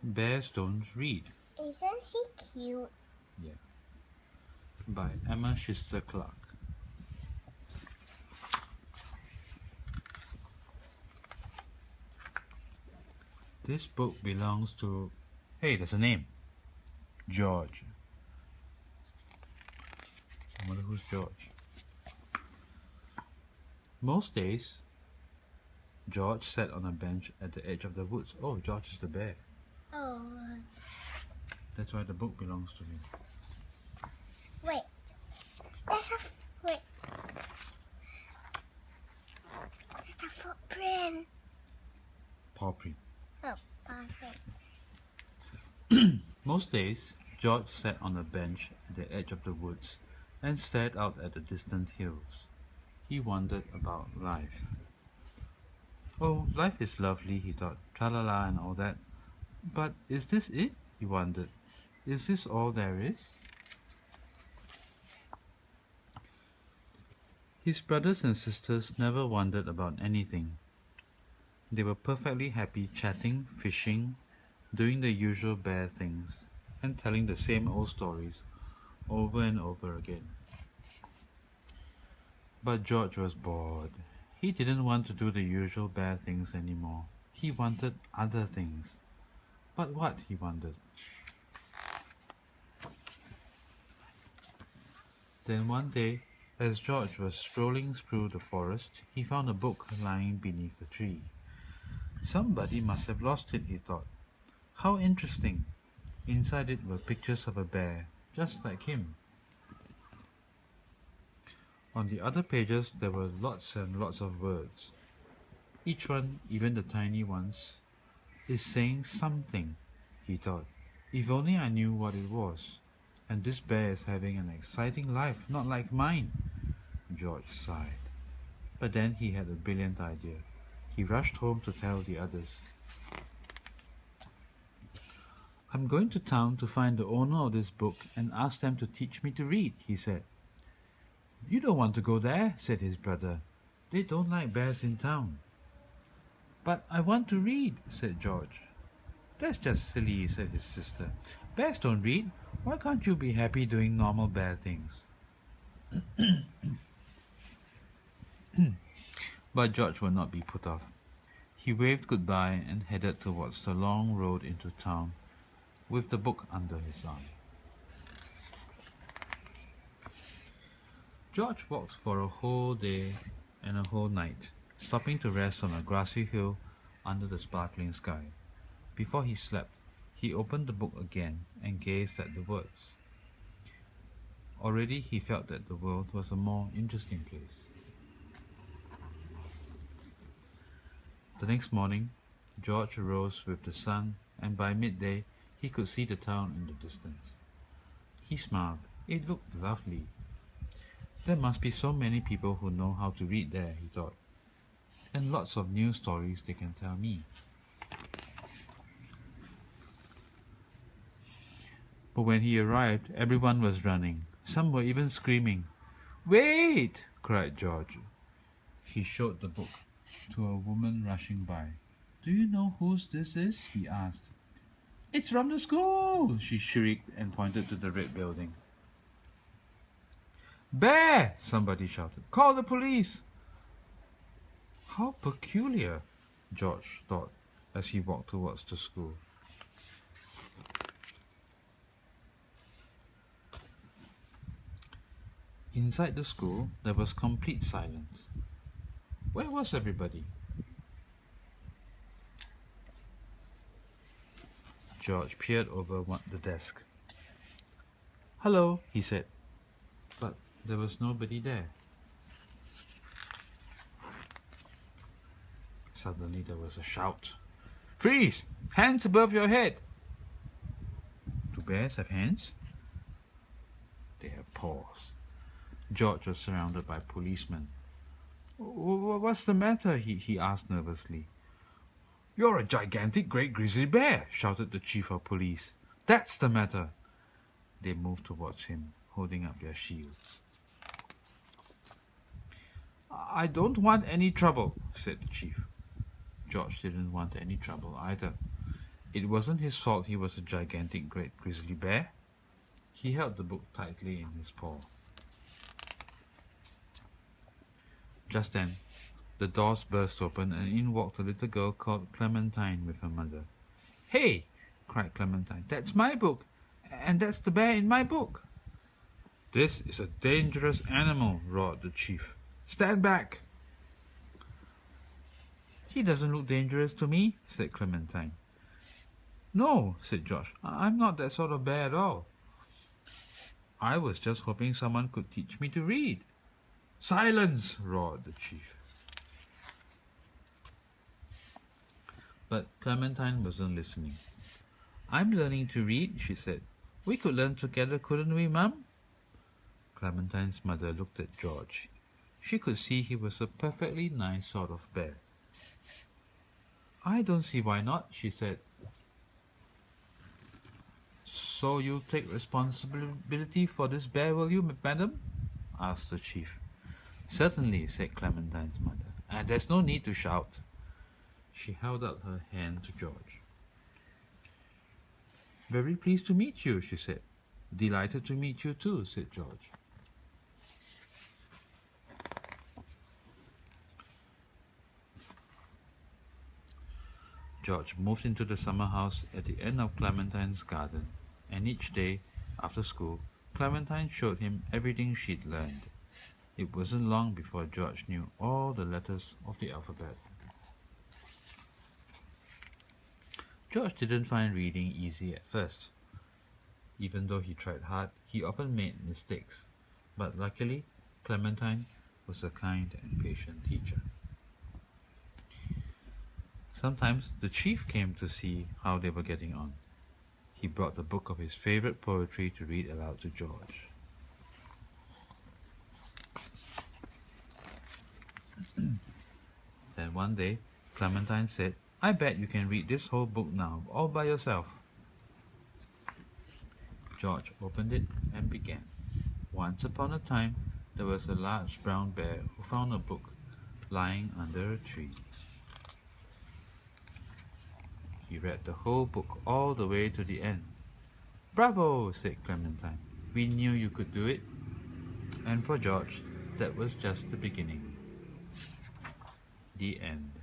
Bears Don't Read. Isn't she cute? Yeah. By Emma Chichester Clark. This book belongs to... Hey, there's a name. George. I wonder who's George. Most days, George sat on a bench at the edge of the woods. Oh, George is the bear. Oh, That's why the book belongs to him. wait. Wait. There's a footprint. Paw print. Oh, perfect. Most days, George sat on a bench at the edge of the woods and stared out at the distant hills. He wondered about life. Oh, life is lovely, he thought, tra-la-la and all that. But is this it? He wondered. Is this all there is? His brothers and sisters never wondered about anything. They were perfectly happy chatting, fishing, doing the usual bear things, and telling the same old stories over and over again. But George was bored. He didn't want to do the usual bear things anymore. He wanted other things. But what, he wondered. Then one day, as George was strolling through the forest, he found a book lying beneath a tree. Somebody must have lost it, he thought. How interesting. Inside it were pictures of a bear, just like him. On the other pages there were lots and lots of words. Each one, even the tiny ones, is saying something, he thought. If only I knew what it was. And this bear is having an exciting life, not like mine. George sighed. But then he had a brilliant idea. He rushed home to tell the others. I'm going to town to find the owner of this book and ask them to teach me to read, he said. You don't want to go there, said his brother. They don't like bears in town. But I want to read, said George. That's just silly, said his sister. Bears don't read. Why can't you be happy doing normal bear things? But George would not be put off. He waved goodbye and headed towards the long road into town with the book under his arm. George walked for a whole day and a whole night, stopping to rest on a grassy hill under the sparkling sky. Before he slept, he opened the book again and gazed at the words. Already he felt that the world was a more interesting place. The next morning, George arose with the sun, and by midday he could see the town in the distance. He smiled. It looked lovely. There must be so many people who know how to read there, he thought, and lots of new stories they can tell me. But when he arrived, everyone was running. Some were even screaming. Wait! Cried George. He showed the book to a woman rushing by. Do you know whose this is? He asked. It's from the school! She shrieked and pointed to the red building. Bear! Somebody shouted. Call the police! How peculiar, George thought as he walked towards the school. Inside the school, there was complete silence. Where was everybody? George peered over the desk. Hello, he said, but there was nobody there. Suddenly there was a shout. Freeze! Hands above your head! Do bears have hands? They have paws. George was surrounded by policemen. What's the matter? He asked nervously. You're a gigantic great grizzly bear, shouted the chief of police. That's the matter. They moved towards him, holding up their shields. I don't want any trouble, said the chief. George didn't want any trouble either. It wasn't his fault he was a gigantic great grizzly bear. He held the book tightly in his paw. Just then, the doors burst open and in walked a little girl called Clementine with her mother. "Hey!" cried Clementine. "That's my book, and that's the bear in my book." "This is a dangerous animal," roared the chief. "Stand back!" "He doesn't look dangerous to me," said Clementine. "No," said George. "I'm not that sort of bear at all. I was just hoping someone could teach me to read." "Silence!" roared the chief. But Clementine wasn't listening. "I'm learning to read," she said. "We could learn together, couldn't we, Mum?" Clementine's mother looked at George. She could see he was a perfectly nice sort of bear. "I don't see why not," she said. "So you'll take responsibility for this bear, will you, madam?" asked the chief. "Certainly," said Clementine's mother, "and there's no need to shout." She held out her hand to George. "Very pleased to meet you," she said. "Delighted to meet you too," said George. George moved into the summer house at the end of Clementine's garden, and each day, after school, Clementine showed him everything she'd learned. It wasn't long before George knew all the letters of the alphabet. George didn't find reading easy at first. Even though he tried hard, he often made mistakes. But luckily, Clementine was a kind and patient teacher. Sometimes the chief came to see how they were getting on. He brought the book of his favorite poetry to read aloud to George. Then one day, Clementine said, "I bet you can read this whole book now, all by yourself." George opened it and began. Once upon a time, there was a large brown bear who found a book lying under a tree. He read the whole book all the way to the end. "Bravo!" said Clementine. "We knew you could do it." And for George, that was just the beginning. The end.